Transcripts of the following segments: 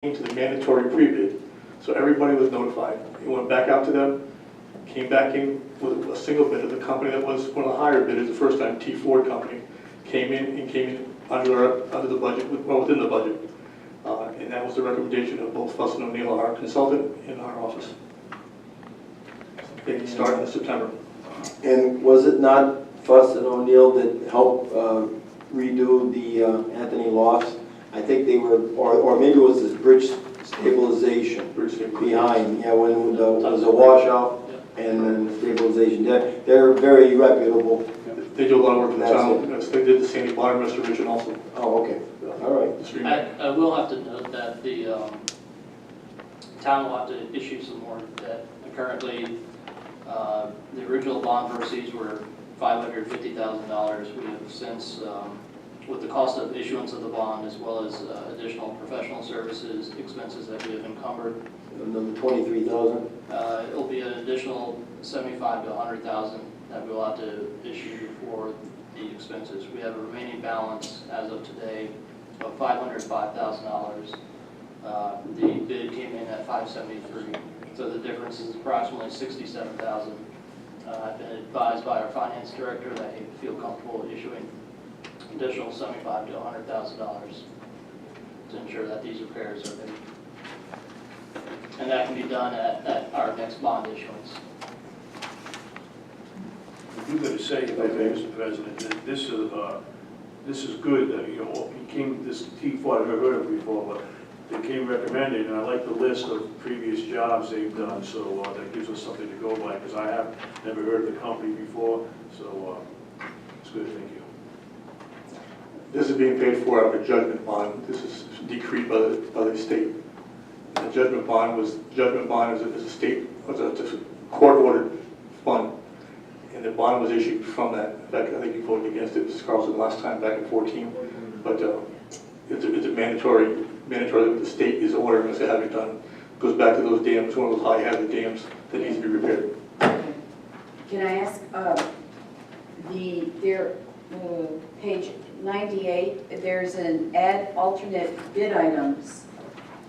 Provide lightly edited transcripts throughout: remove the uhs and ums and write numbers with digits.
to the mandatory pre-bid. So everybody was notified. It went back out to them, came back in with a single bidder. The company that was one of the higher bidders the first time, T Ford Company, came in under the budget, well, within the budget. And that was the recommendation of both Fuss and O'Neill, our consultant, in our office. They can start in September. And was it not Fuss and O'Neill that helped redo the Anthony Lofts? I think they were, or maybe it was this bridge stabilization behind, yeah, when there was a washout and then the stabilization. They're very reputable. They do a lot of work in the town. They did the Sandy Bottom restoration also. Oh, okay. All right. I will have to note that the town will have to issue some more debt. Currently, the original bond proceeds were $550,000. We have since, with the cost of issuance of the bond as well as additional professional services expenses that we have encumbered. Another 23,000. It'll be an additional 75 to 100,000 that we will have to issue for the expenses. We have a remaining balance as of today of $505,000. The bid came in at $573,000, so the difference is approximately $67,000. I've been advised by our finance director that he would feel comfortable issuing additional $75,000 to $100,000 to ensure that these repairs are made. And that can be done at our next bond issuance. I do got to say, if I may, Mr. President, that this is good. This T4, I've never heard of it before, but they came recommended, and I like the list of previous jobs they've done, so that gives us something to go by, because I have never heard of the company before, so it's good, thank you. This is being paid for out of a judgment bond. This is decreed by the state. The judgment bond is a court-ordered fund, and the bond was issued from that. In fact, I think you voted against it, Mrs. Carlson, last time back in 14. But it's a mandatory that the state is ordering us to have it done. It goes back to those dams, one of those high-hazard dams that needs to be repaired. Can I ask, page 98, there's an add alternate bid items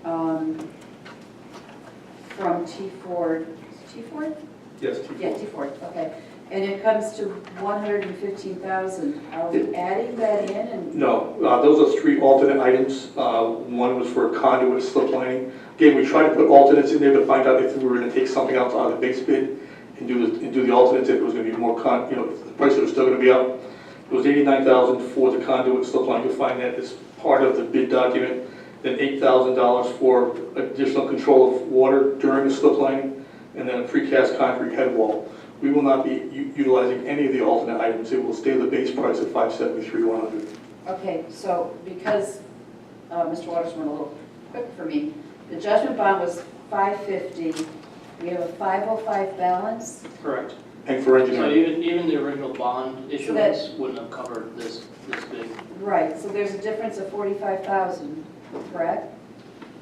from T Ford. T Ford? Yes, T4. Yeah, T Ford. Okay, and it comes to 115,000. Are we adding that in? And No, those are 3 alternate items. One was for conduit slip lining. Again, we tried to put alternates in there to find out if we were going to take something else out of the base bid and do the alternates. If it was going to be more the prices were still going to be up. It was $89,000 for the conduit slip lining. You'll find that as part of the bid document. Then $8,000 for additional control of water during the slip lining, and then a precast concrete head wall. We will not be utilizing any of the alternate items. It will stay the base price at $573,100. okay, so because Mr. Waters went a little quick for me, the judgment bond was $550. We have a $505 balance. Correct. And for So engineering. even the original bond issuance wouldn't have covered this big. Right, so there's a difference of 45,000, correct?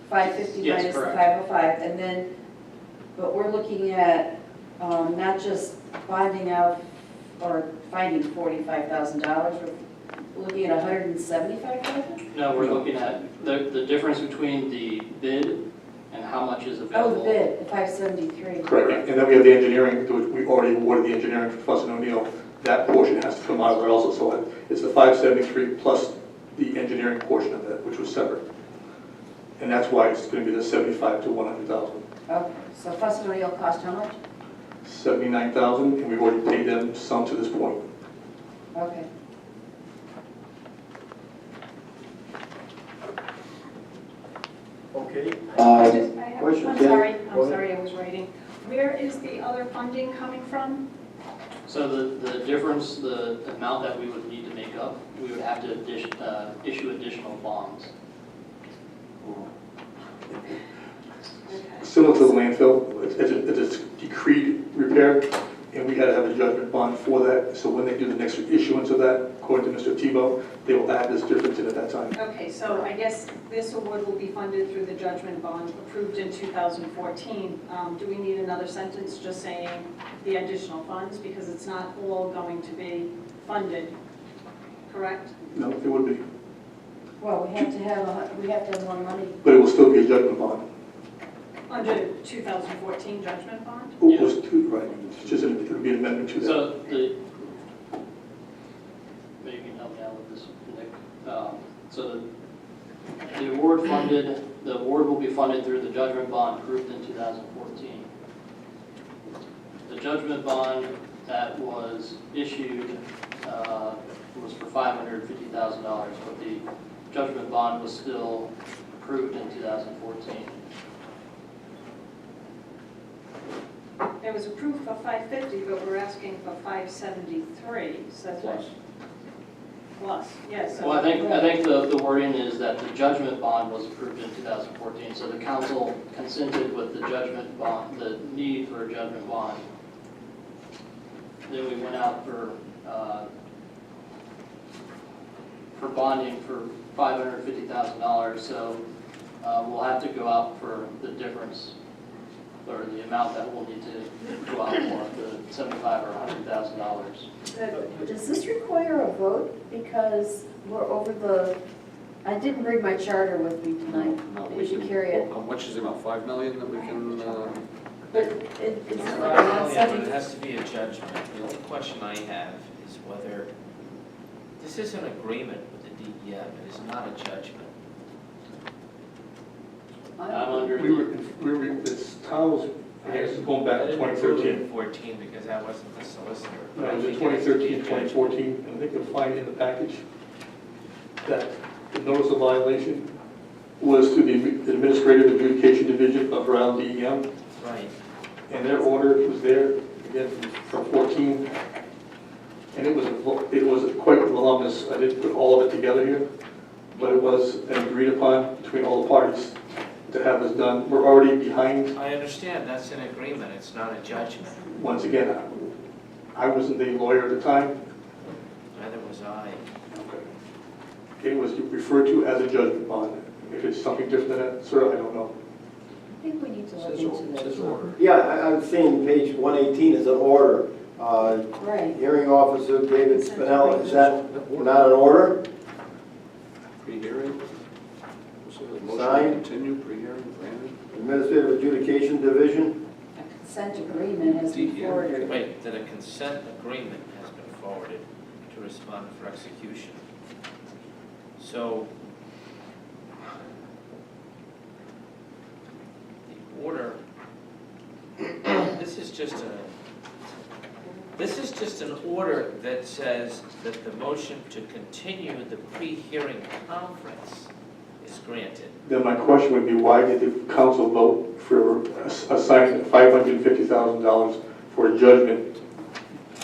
550 Yes, minus the correct. 505, and then, but we're looking at not just bonding out or finding $45,000, we're looking at 175,000? No, we're looking at the difference between the bid and how much is available. Oh, the bid, the 573. Correct. And then we have the engineering. We already awarded the engineering for Fuss and O'Neill. That portion has to come out of there also. So it's the 573 plus the engineering portion of that, which was separate. And that's why it's going to be the 75 to 100,000. Okay, so Fuss and O'Neill cost how much? 79,000, and we've already paid them some to this point. Okay. Okay. I'm Question, sorry, Ken? I'm Go ahead. sorry, I was writing. Where is the other funding coming from? So the difference, the amount that we would need to make up, we would have to issue additional bonds. Similar to the landfill, it's a decreed repair, and we had to have a judgment bond for that. So when they do the next issuance of that, according to Mr. Tebow, they will add this difference in at that time. Okay, so I guess this award will be funded through the judgment bond approved in 2014. Do we need another sentence just saying the additional funds? Because it's not all going to be funded, correct? No, it would be. Well, we have to have more money. but it will still be a judgment bond. Under 2014 judgment bond? It was two, right, it's just, it'll be an amendment to that. So maybe you can help me out with this, Nick. So the award will be funded through the judgment bond approved in 2014. The judgment bond that was issued was for $550,000, but the judgment bond was still approved in 2014. It was approved for 550, but we're asking for 573, so that's what. Plus, yes. Well, I think the wording is that the judgment bond was approved in 2014, so the council consented with the judgment bond, the need for a judgment bond. Then we went out for bonding for $550,000, so we'll have to go out for the difference, or the amount that we'll need to go out for, the $75,000 or $100,000. Does this require a vote? Because we're over the, I didn't bring my charter with me tonight. No, We should carry it. How much is it, about 5 million that we can, But it's not like Yeah, but it has to be a judgment. The only question I have is whether, this is an agreement with the DEM, it is not a judgment. I'm under We were, this town was, I guess it's going back I to didn't approve it 2013. in 14 because I wasn't the solicitor. No, I it was think it has to be 2013, a judgment. 2014, and I think you'll find in the package that the notice of violation was to the Administrative Adjudication Division of Rhode Island DEM, Right. and their order was there, again, from 14, and it was quite voluminous. I didn't put all of it together here, but it was agreed upon between all the parties to have this done. We're already behind. I understand, that's an agreement, it's not a judgment. Once again, I wasn't the lawyer at the time. Neither was I. It was referred to as a judgment bond. If it's something different than that, sir, I don't know. I think we need to look into says that. order? Yeah, I'm seeing page 118 is an order. Right. Hearing officer David Spinella, is that not an order? Pre-hearing? Motion to Signed. continue, pre-hearing, granted? Administrative Adjudication Division? A consent agreement has been forwarded. Wait, that a consent agreement has been forwarded to respond for execution. So, the order, this is just an order that says that the motion to continue the pre-hearing conference is granted. Then my question would be, why did the council vote for assigning $550,000 for a judgment?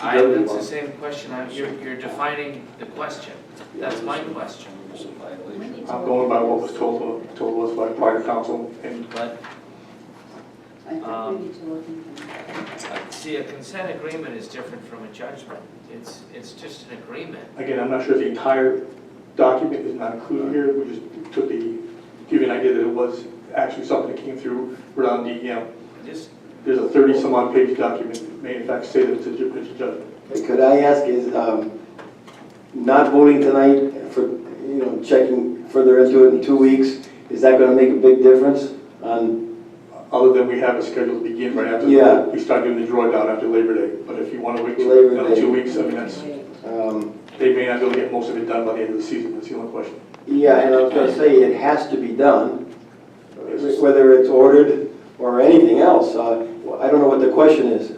That's the same question, you're defining the question. That's my question. It's a We violation. need to I'm look going by into what was this. told us by prior council, and But, I think we need to look into it. see, a consent agreement is different from a judgment. It's just an agreement. again, I'm not sure if the entire document is not included here. We just took give you an idea that it was actually something that came through Rhode Island DEM. Just, There's a 30-some-odd page document that may in fact say that it's a judgment. Could I ask, is not voting tonight for, checking further into it in 2 weeks, is that going to make a big difference on? Other than we have a schedule to begin right after, Yeah. we start doing the drawdown after Labor Day. But if you want to wait Labor another Day. 2 weeks, I mean, that's, Um, they may not be able to get most of it done by the end of the season. That's the only question. Yeah, and I was going to say, it has to be done, whether it's ordered or anything else. I don't know what the question is.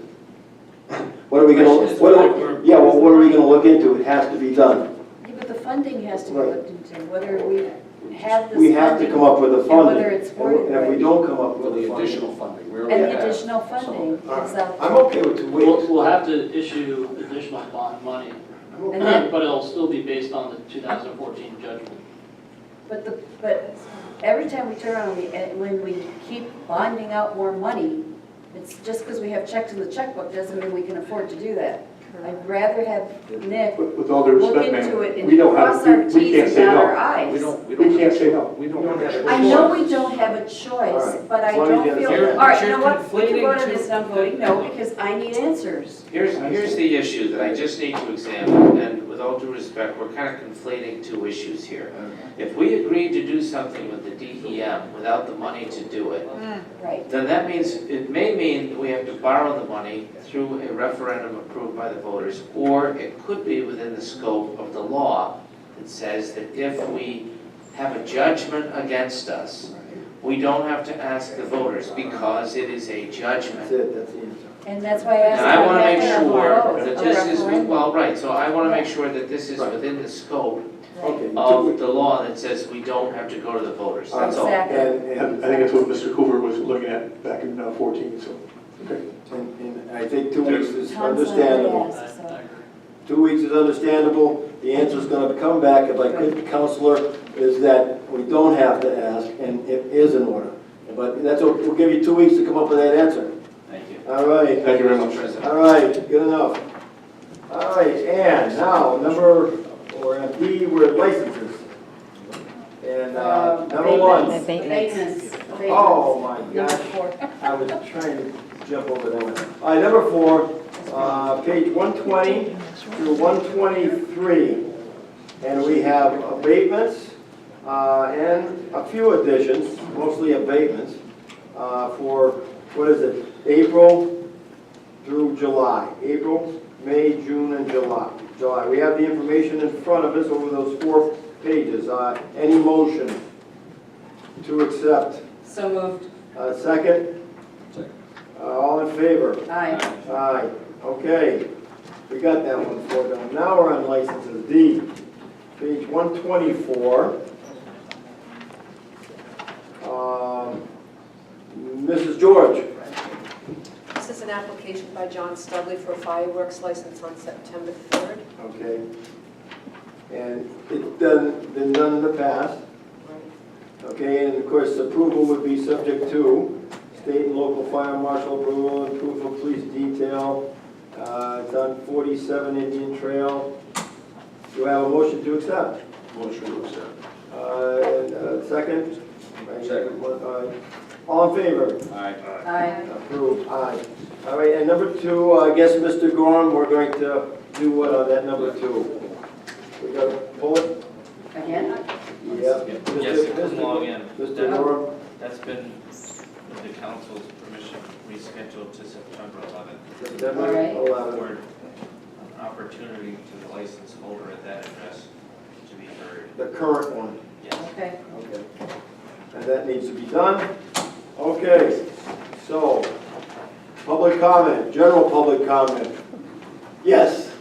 What are we going to, what are we going to look into? It has to be done. Yeah, but the funding has to be Right. looked into, whether we have this We have to funding come up with the and funding. whether it's worded And if we right. don't come up Well, with the the funding. additional funding, we already And have. the additional some of funding it. is out I'm there. okay with 2 weeks. We'll have to issue additional bond money, And then, but it'll still be based on the 2014 judgment. but every time we turn around, when we keep bonding out more money, it's just because we have checks in the checkbook doesn't mean we can afford to do that. I'd rather have Nick With all due look respect, into it man, and we don't have, cross our we Ts can't and say dot our no. Is. We can't say no. We don't have a I know we don't have a choice, Alright. but I As long as don't you feel, understand. all right, you You're know what? We can conflating vote on two- this, and I'm voting no, because I need answers. here's the issue that I just need to examine, and with with all due respect, we're kind of conflating two issues here. If we agreed to do something with the DEM without the money to do it, Right. then that means, it may mean that we have to borrow the money through a referendum approved by the voters, or it could be within the scope of the law that says that if we have a judgment against us, we don't have to ask the voters because it is a That's judgment. it, that's the answer. And that's why I asked. And I want to make if we have sure a vote, that a this is, referendum. well, right, so I want to make sure that this is Right. within the scope Okay. of the law that says we don't have to go to the voters, that's all. Exactly. And, I think that's what Mr. Cooper was looking at back in 14, so, okay. and I think 2 weeks is Tom's understandable. not asked, so. 2 weeks is understandable. The answer's gonna come back, if I could, Counselor, is that we don't have to ask, and it is in order. But that's, we'll give you 2 weeks to come up with that answer. Thank you. All right. Thank you very much. Mr. President. All right, good enough. All right, and now, we're at D, we're at licenses. And number one, Abatements. oh my Number gosh, 4. I was trying to jump over that one. All right, number 4, page 120 through 123. And we have abatements and a few additions, mostly abatements, for, what is it, April through July. April, May, June, and July. We have the information in front of us over those 4 pages. Any motion to accept? So moved. Second? Second. All in favor? Aye. Aye. Okay, we got that one for them. Now we're on licenses. D, page 124. Mrs. George. This is an application by John Studley for a fireworks license on September 3rd. Okay. And it's been done in the past. Okay, and of course, approval would be subject to state and local fire marshal approval, and proof of police detail. It's on 47 Indian Trail. Do I have a motion to accept? Motion to accept. Second? Second. All in favor? Aye. Aye. Approved, aye. All right, and number 2, I guess, Mr. Gorham, we're going to do what on that number 2? We got to pull it? Again? Yeah. Yes, it comes along in. Mr. Gorham? That's been, with the council's permission, rescheduled to September 11th. September All right. 11th. For an opportunity to the license holder at that address to be heard. The current one. Yes. Okay. Okay. And that needs to be done. Okay, so, public comment, general public comment. Yes.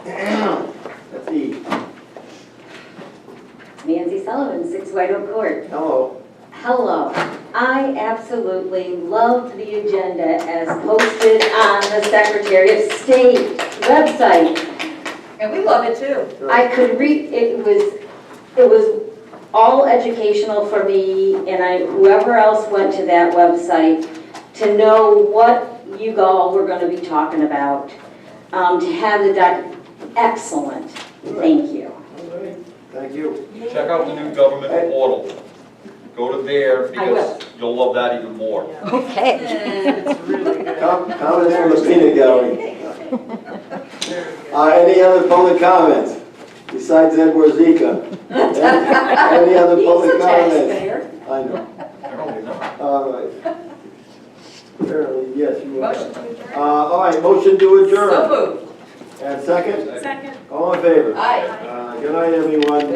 That's E. Nancy Sullivan, 6 White Oak Court. Hello. Hello. I absolutely loved the agenda as posted on the Secretary of State website. And we love it too. I could read, it was all educational for me and whoever else went to that website to know what you all were going to be talking about. To have the excellent. Thank you. All right, thank you. Check out the new government portal. Go to there I will. because you'll love that even more. Okay. It's really good. Comments from the peanut gallery. Any other public comments besides Edward Zika? Any other He's public a comments? taxpayer. I know. Apparently not. All right. Apparently, yes, you are. Motion to adjourn? All right, motion to adjourn. So moved. And second? Second. All in favor? Aye. Good night, everyone.